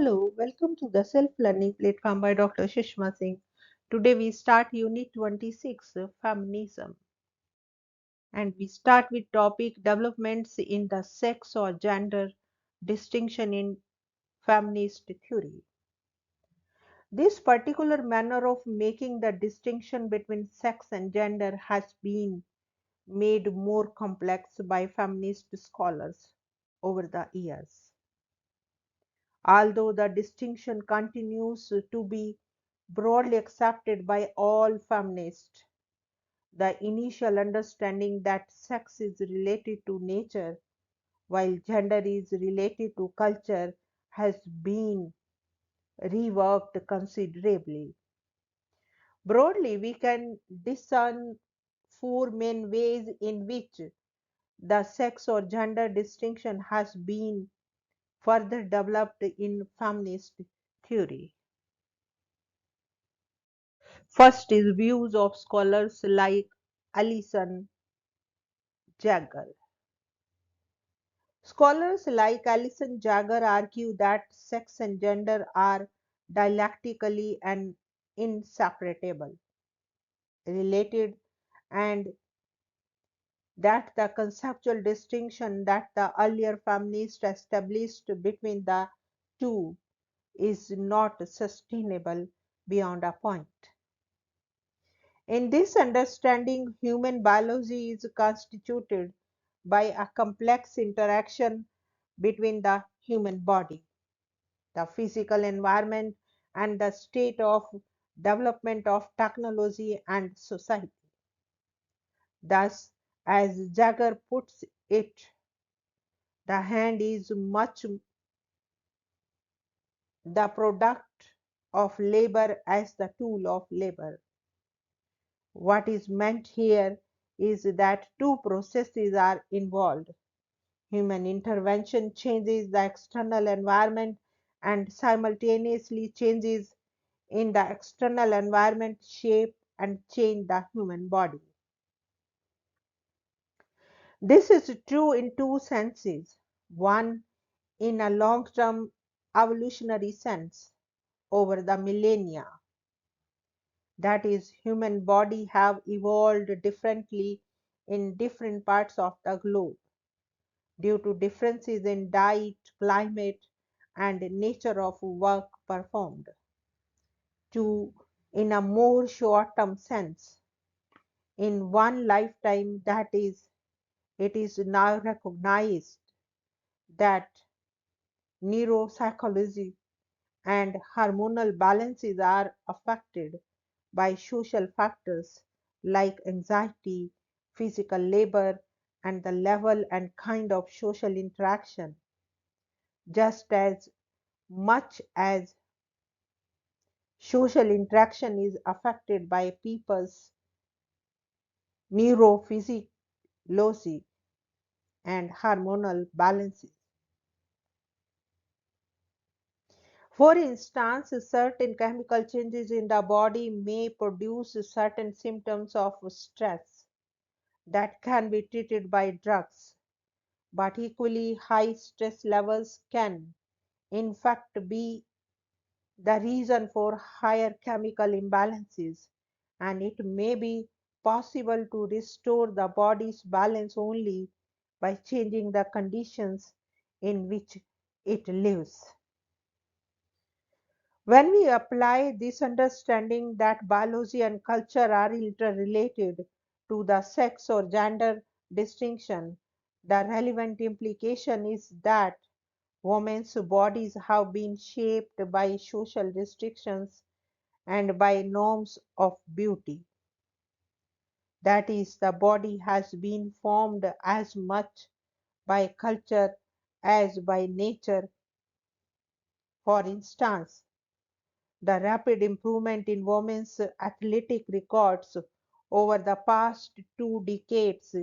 Hello, welcome to the Self-Learning Platform by Dr. Sushma Singh. Today we start Unit 26, Feminism. And we start with topic developments in the sex or gender distinction in feminist theory. This particular manner of making the distinction between sex and gender has been made more complex by feminist scholars over the years. Although the distinction continues to be broadly accepted by all feminists, the initial understanding that sex is related to nature while gender is related to culture has been reworked considerably. Broadly, we can discern four main ways in which the sex or gender distinction has been further developed in feminist theory. First is views of scholars like Alison Jagger. Scholars like Alison Jagger argue that sex and gender are dialectically and inseparable related, and that the conceptual distinction that the earlier feminists established between the two is not sustainable beyond a point. In this understanding, human biology is constituted by a complex interaction between the human body, the physical environment, and the state of development of technology and society. Thus, as Jagger puts it, the hand is much the product of labor as the tool of labor. What is meant here is that two processes are involved. Human intervention changes the external environment and simultaneously changes in the external environment shape and change the human body. This is true in two senses. One, in a long-term evolutionary sense, over the millennia. That is, human body have evolved differently in different parts of the globe due to differences in diet, climate, and nature of work performed. Two, in a more short-term sense, in one lifetime, that is, it is now recognized that neuropsychology and hormonal balances are affected by social factors like anxiety, physical labor, and the level and kind of social interaction, just as much as social interaction is affected by people's neurophysiology and hormonal balances. For instance, certain chemical changes in the body may produce certain symptoms of stress that can be treated by drugs, but equally high stress levels can, in fact, be the reason for higher chemical imbalances, and it may be possible to restore the body's balance only by changing the conditions in which it lives. When we apply this understanding that biology and culture are interrelated to the sex or gender distinction, the relevant implication is that women's bodies have been shaped by social restrictions and by norms of beauty. That is, the body has been formed as much by culture as by nature. For instance, the rapid improvement in women's athletic records over the past 2 decades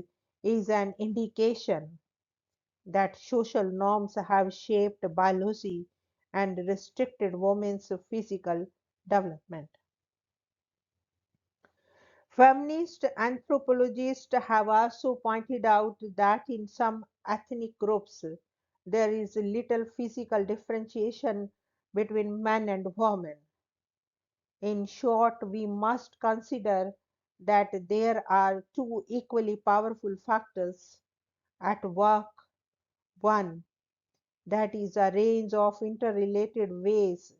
is an indication that social norms have shaped biology and restricted women's physical development. Feminist anthropologists have also pointed out that in some ethnic groups there is little physical differentiation between men and women. In short, we must consider that there are two equally powerful factors at work. One, that is a range of interrelated ways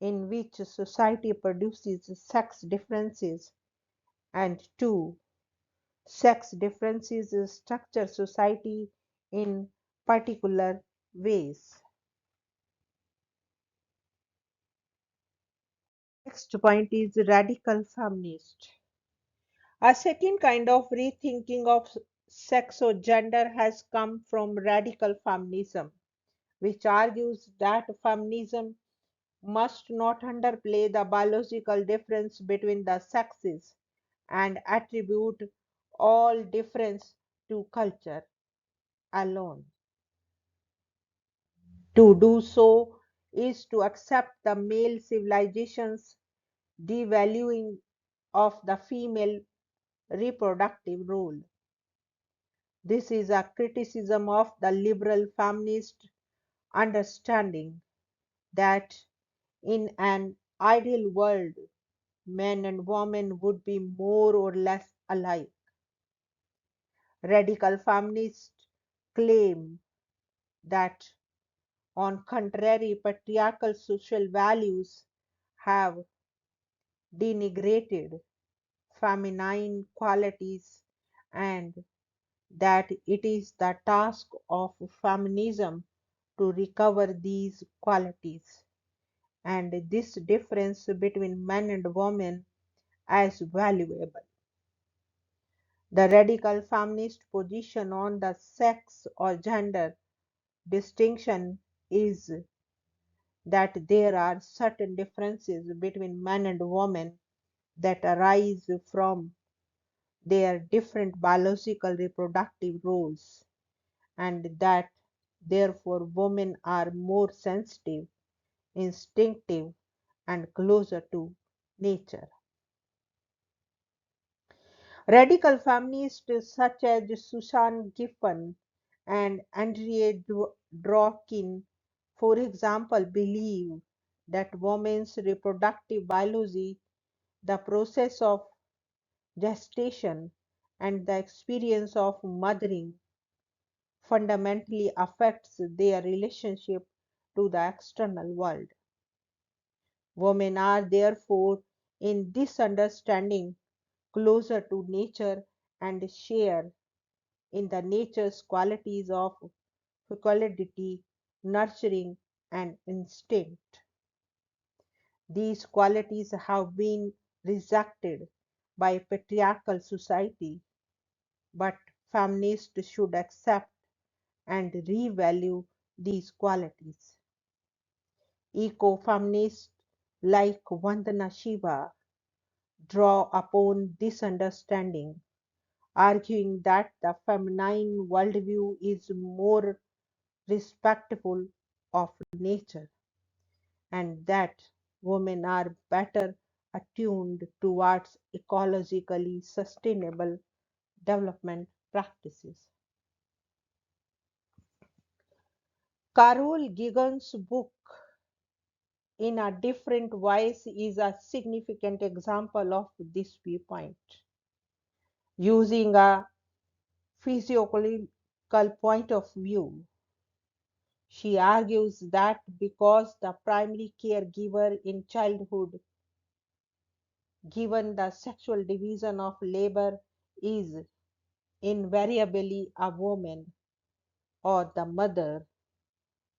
in which society produces sex differences, and two, sex differences structure society in particular ways. Next point is radical feminist. A second kind of rethinking of sex or gender has come from radical feminism, which argues that feminism must not underplay the biological difference between the sexes and attribute all difference to culture alone. To do so is to accept the male civilization's devaluing of the female reproductive role. This is a criticism of the liberal feminist understanding that in an ideal world, men and women would be more or less alike. Radical feminists claim that, on contrary, patriarchal social values have denigrated feminine qualities and that it is the task of feminism to recover these qualities and this difference between men and women as valuable. The radical feminist position on the sex or gender distinction is that there are certain differences between men and women that arise from their different biological reproductive roles, and that therefore women are more sensitive, instinctive, and closer to nature. Radical feminists such as Susan Giffen and Andrea Dworkin, for example, believe that women's reproductive biology, the process of gestation, and the experience of mothering fundamentally affects their relationship to the external world. Women are therefore, in this understanding, closer to nature and share in the nature's qualities of fecundity, nurturing, and instinct. These qualities have been rejected by patriarchal society, but feminists should accept and revalue these qualities. Ecofeminists like Vandana Shiva draw upon this understanding, arguing that the feminine worldview is more respectful of nature and that women are better attuned towards ecologically sustainable development practices. Carol Gigon's book in a different voice is a significant example of this viewpoint. Using a physiological point of view, she argues that because the primary caregiver in childhood, given the sexual division of labor, is invariably a woman or the mother,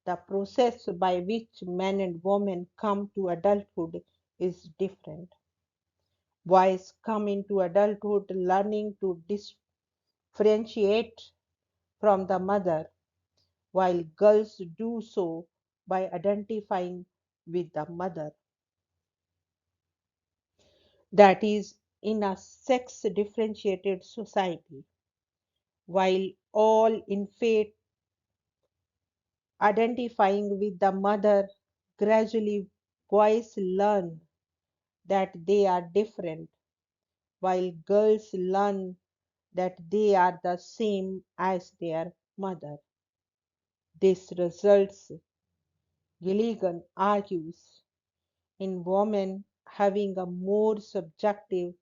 the process by which men and women come to adulthood is different. Boys come into adulthood learning to differentiate from the mother, while girls do so by identifying with the mother. That is, in a sex differentiated society, while all in fact identifying with the mother, gradually boys learn that they are different, while girls learn that they are the same as their mother. This results Gilligan argues in women having a more subjective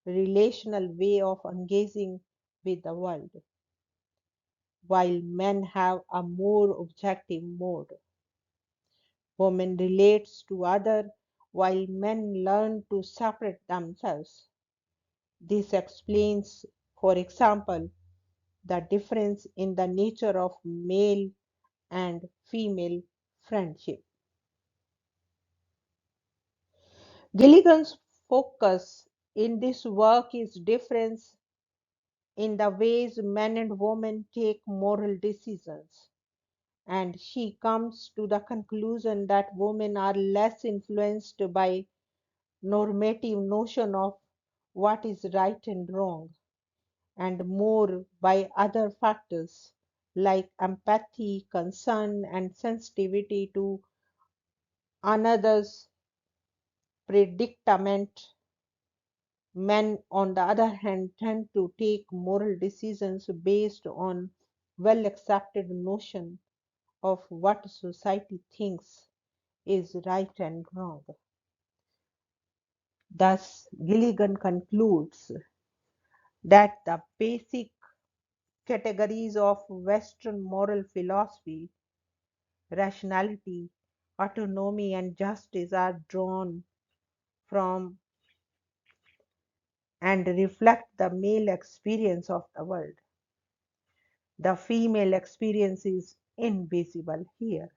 relational way of engaging with the world, while men have a more objective mode. Women relates to other while men learn to separate themselves. This explains, for example, the difference in the nature of male and female friendship. Gilligan's focus in this work is difference in the ways men and women take moral decisions, and she comes to the conclusion that women are less influenced by normative notion of what is right and wrong and more by other factors like empathy, concern, and sensitivity to another's predicament. Men, on the other hand, tend to take moral decisions based on well accepted notion of what society thinks is right and wrong. Thus, Gilligan concludes that the basic categories of Western moral philosophy, rationality, autonomy, and justice, are drawn from and reflect the male experience of the world. The female experience is invisible here.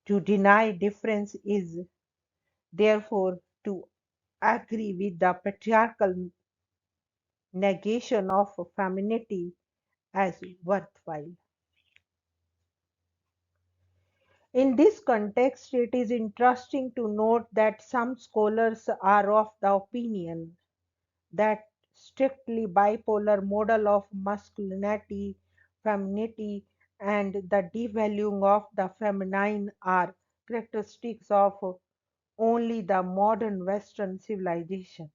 To deny difference is, therefore, to agree with the patriarchal negation of femininity as worthwhile. In this context, it is interesting to note that some scholars are of the opinion that strictly bipolar model of masculinity, femininity, and the devaluing of the feminine are characteristics of only the modern Western civilization.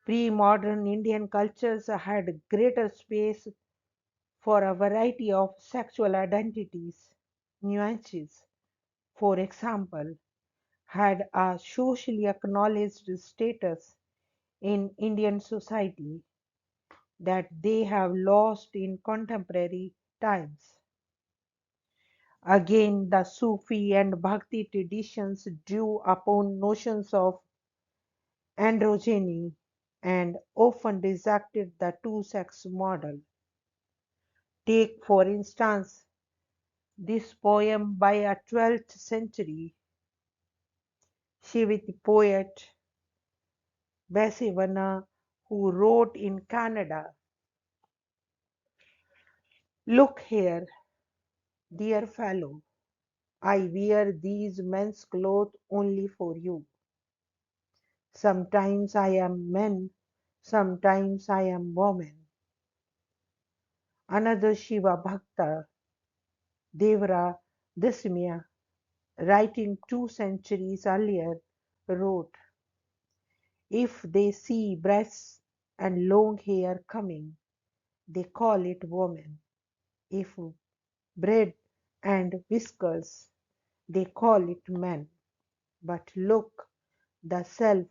Pre-modern Indian cultures had greater space for a variety of sexual identities, nuances, for example, had a socially acknowledged status in Indian society that they have lost in contemporary times. Again, the Sufi and Bhakti traditions drew upon notions of androgyny and often rejected the two sex model. Take, for instance, this poem by a 12th century Shiviti poet Basavana, who wrote in Canada. Look here, dear fellow, I wear these men's clothes only for you. Sometimes I am man, sometimes I am woman. Another Shiva Bhakta, Devra Dasimya, writing 2 centuries earlier, wrote, if they see breasts and long hair coming, they call it woman. If bread and whiskers, they call it man. But look, the self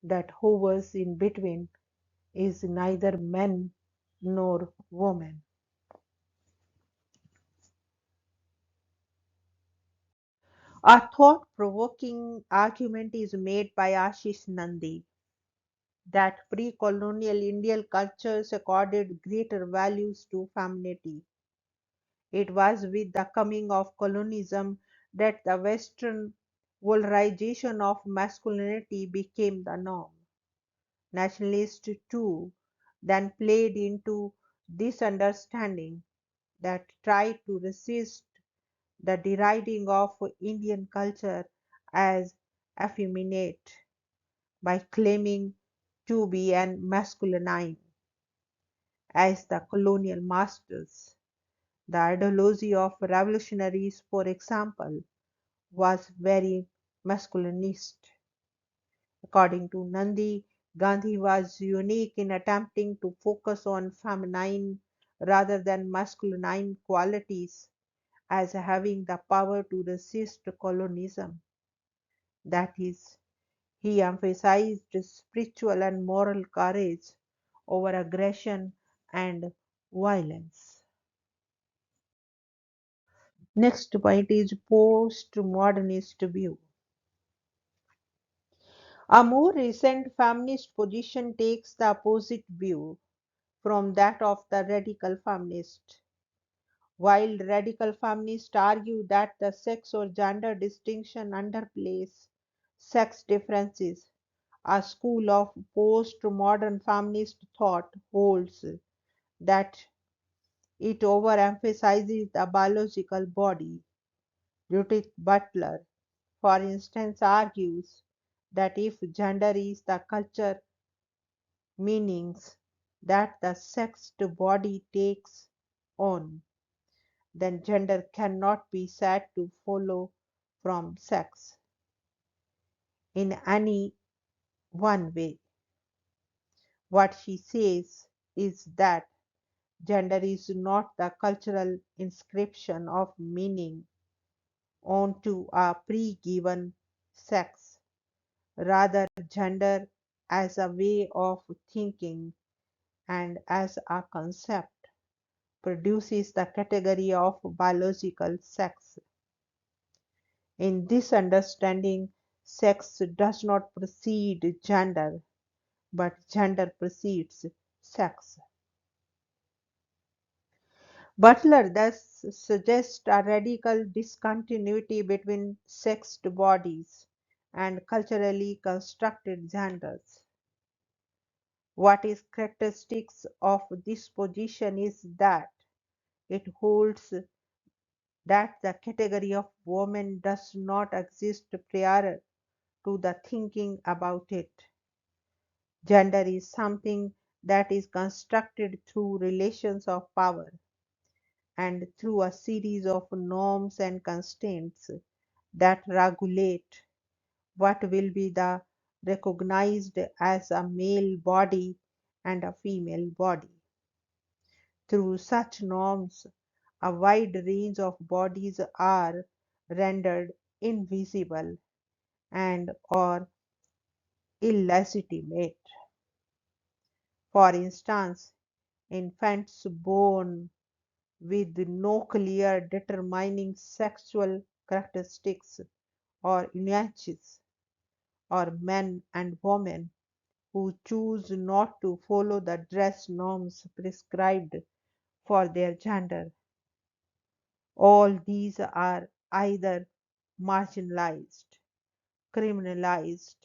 that hovers in between is neither man nor woman. A thought provoking argument is made by Ashish Nandi that pre colonial Indian cultures accorded greater values to femininity. It was with the coming of colonialism that the Western valorization of masculinity became the norm. Nationalists, too, then played into this understanding that tried to resist the deriding of Indian culture as effeminate by claiming to be an masculine as the colonial masters. The ideology of revolutionaries, for example, was very masculinist. According to Nandi, Gandhi was unique in attempting to focus on feminine rather than masculine qualities as having the power to resist colonialism. That is, he emphasized spiritual and moral courage over aggression and violence. Next point is postmodernist view. A more recent feminist position takes the opposite view from that of the radical feminist. While radical feminists argue that the sex or gender distinction underplays sex differences, a school of post-modern feminist thought holds that it overemphasizes the biological body. Judith Butler, for instance, argues that if gender is the culture meanings that the sexed body takes on, then gender cannot be said to follow from sex in any one way. What she says is that gender is not the cultural inscription of meaning onto a pre-given sex. Rather, gender as a way of thinking and as a concept produces the category of biological sex. In this understanding, sex does not precede gender, but gender precedes sex. Butler thus suggests a radical discontinuity between sexed bodies and culturally constructed genders. What is characteristic of this position is that it holds that the category of woman does not exist prior to the thinking about it. Gender is something that is constructed through relations of power and through a series of norms and constraints that regulate what will be the recognized as a male body and a female body. Through such norms, a wide range of bodies are rendered invisible and or illegitimate. For instance, infants born with no clear determining sexual characteristics or images, or men and women who choose not to follow the dress norms prescribed for their gender. All these are either marginalized, criminalized,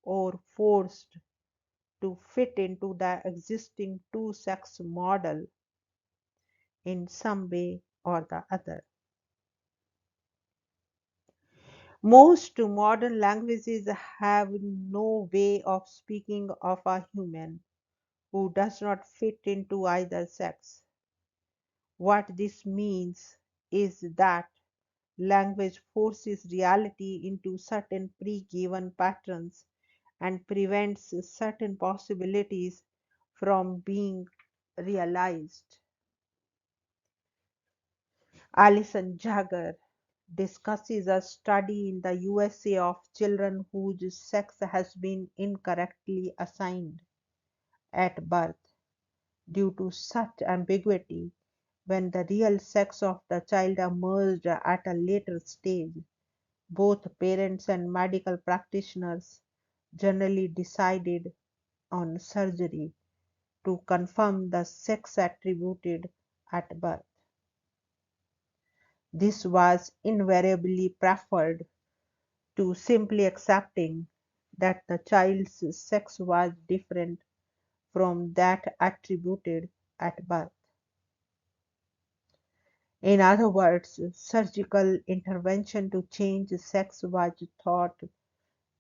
or forced to fit into the existing two sex model in some way or the other. Most modern languages have no way of speaking of a human who does not fit into either sex. What this means is that language forces reality into certain pre-given patterns and prevents certain possibilities from being realized. Alison Jagger discusses a study in the USA of children whose sex has been incorrectly assigned at birth due to such ambiguity. When the real sex of the child emerged at a later stage, both parents and medical practitioners generally decided on surgery to confirm the sex attributed at birth. This was invariably preferred to simply accepting that the child's sex was different from that attributed at birth. In other words, surgical intervention to change sex was thought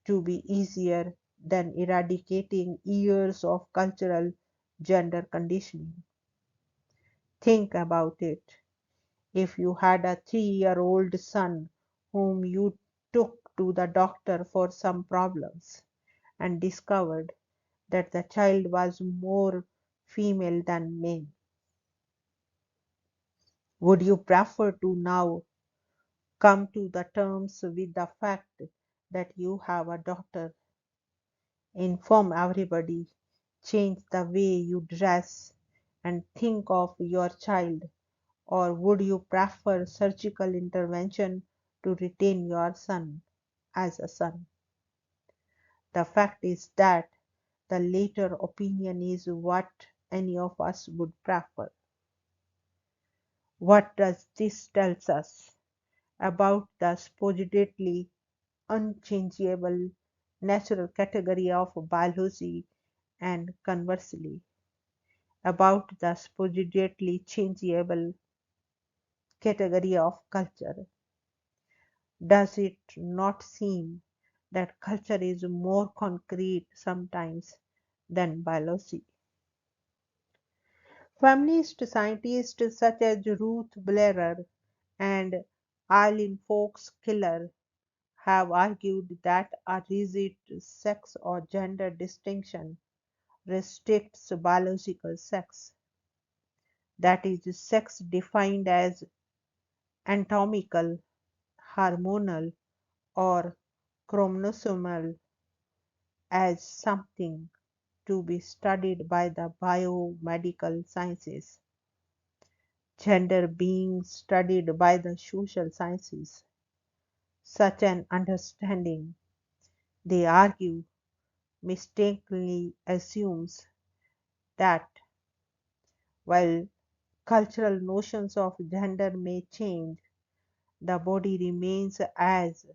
to be easier than eradicating years of cultural gender conditioning. Think about it. If you had a 3-year-old son whom you took to the doctor for some problems and discovered that the child was more female than male, Would you prefer to now come to the terms with the fact that you have a daughter, inform everybody, change the way you dress, and think of your child? Or would you prefer surgical intervention to retain your son as a son? The fact is that the latter opinion is what any of us would prefer. What does this tell us about the supposedly unchangeable natural category of biology and conversely about the supposedly changeable category of culture? Does it not seem that culture is more concrete sometimes than biology? Feminist scientists such as Ruth Blair and Eileen Fox Killer have argued that a rigid sex or gender distinction restricts biological sex, that is, sex defined as anatomical, hormonal, or chromosomal, as something to be studied by the biomedical sciences, gender being studied by the social sciences. Such an understanding, they argue, mistakenly assumes that while cultural notions of gender may change, the body remains as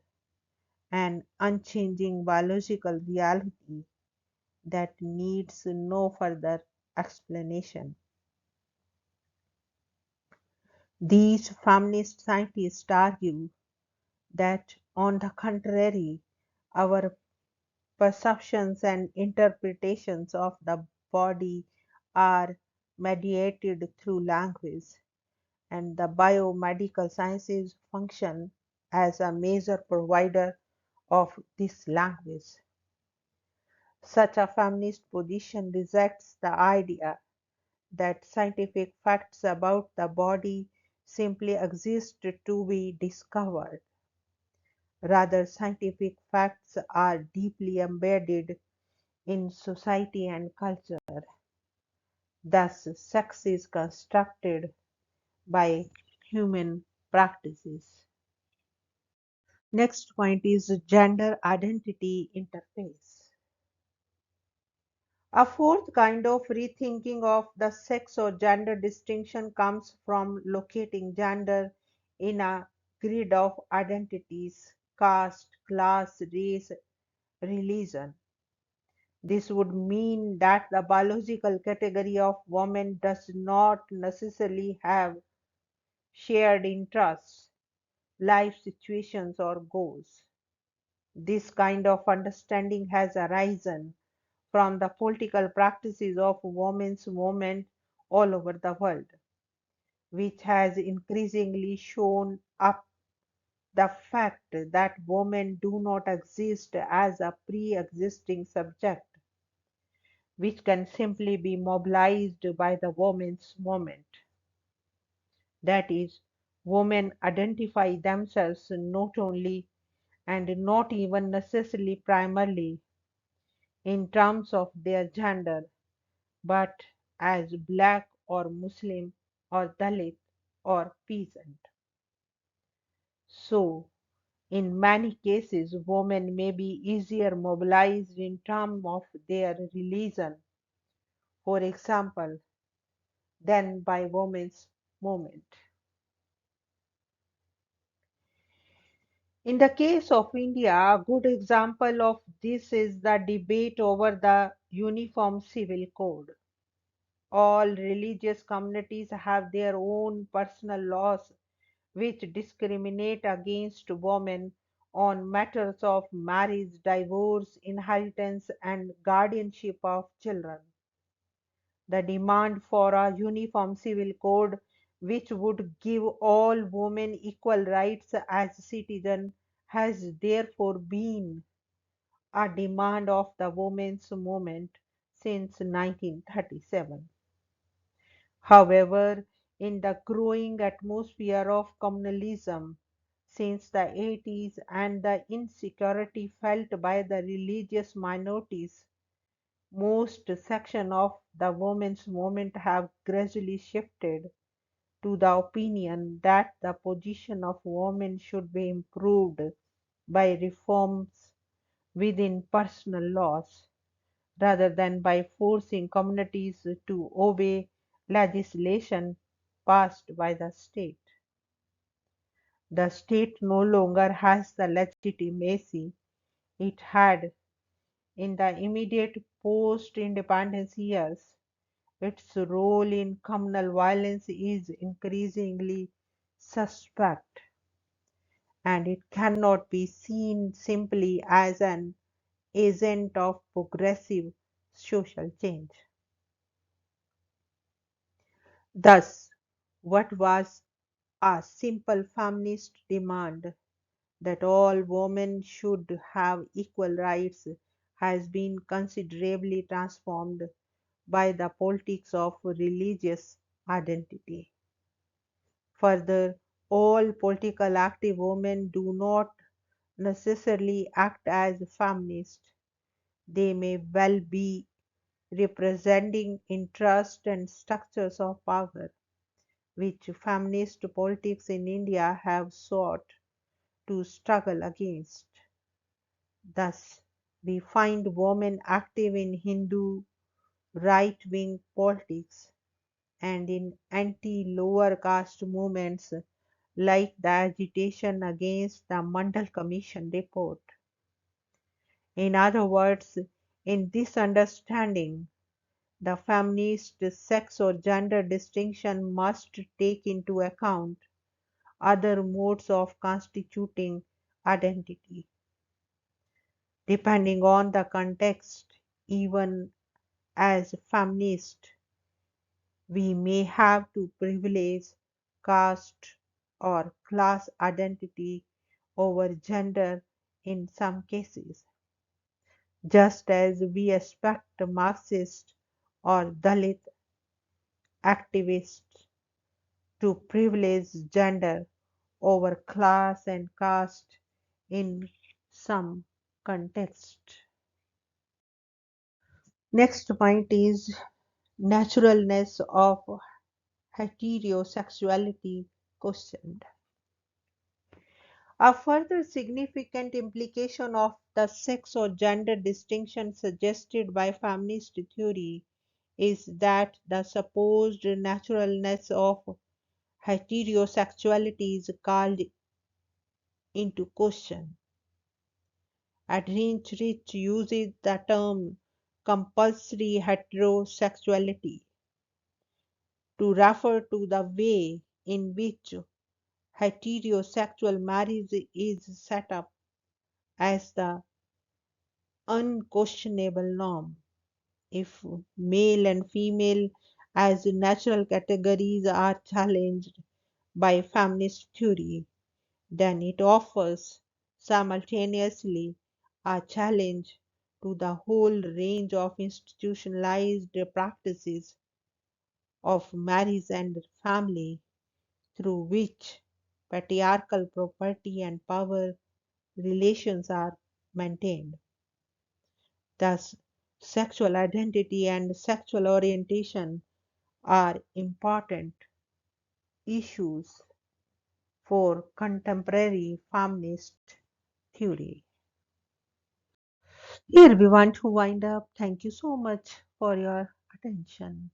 an unchanging biological reality that needs no further explanation. These feminist scientists argue that, on the contrary, our perceptions and interpretations of the body are mediated through language, and the biomedical sciences function as a major provider of this language. Such a feminist position rejects the idea that scientific facts about the body simply exist to be discovered. Rather, scientific facts are deeply embedded in society and culture. Thus, sex is constructed by human practices. Next point is gender identity interface. A fourth kind of rethinking of the sex or gender distinction comes from locating gender in a grid of identities: caste, class, race, religion. This would mean that the biological category of woman does not necessarily have shared interests, life situations, or goals. This kind of understanding has arisen from the political practices of women's movement all over the world, which has increasingly shown up the fact that women do not exist as a pre-existing subject, which can simply be mobilized by the women's movement. That is, women identify themselves not only and not even necessarily primarily in terms of their gender, but as black or Muslim or Dalit or peasant. So, in many cases, women may be easier mobilized in terms of their religion, for example, than by women's movement. In the case of India, a good example of this is the debate over the Uniform Civil Code. All religious communities have their own personal laws which discriminate against women on matters of marriage, divorce, inheritance, and guardianship of children. The demand for a uniform civil code which would give all women equal rights as citizens has therefore been a demand of the women's movement since 1937. However, in the growing atmosphere of communalism since the 80s and the insecurity felt by the religious minorities, most sections of the women's movement have gradually shifted to the opinion that the position of women should be improved by reforms within personal laws rather than by forcing communities to obey legislation passed by the state. The state no longer has the legitimacy it had in the immediate post independence years. Its role in communal violence is increasingly suspect, and it cannot be seen simply as an agent of progressive social change. Thus, what was a simple feminist demand that all women should have equal rights has been considerably transformed by the politics of religious identity. Further, all political active women do not necessarily act as feminists. They may well be representing interests and structures of power, which feminist politics in India have sought to struggle against. Thus, we find women active in Hindu right wing politics and in anti lower caste movements like the agitation against the Mandal Commission report. In other words, in this understanding, the feminist sex or gender distinction must take into account other modes of constituting identity. Depending on the context, even as feminist, we may have to privilege caste or class identity over gender in some cases, just as we expect Marxist or Dalit activists to privilege gender over class and caste in some context. Next point is naturalness of heterosexuality questioned. A further significant implication of the sex or gender distinction suggested by feminist theory is that the supposed naturalness of heterosexuality is called into question. Adrian Rich uses the term compulsory heterosexuality to refer to the way in which heterosexual marriage is set up as the unquestionable norm. If male and female as natural categories are challenged by feminist theory, then it offers simultaneously a challenge to the whole range of institutionalized practices of marriage and family through which patriarchal property and power relations are maintained. Thus, sexual identity and sexual orientation are important issues for contemporary feminist theory. Here we want to wind up. Thank you so much for your attention.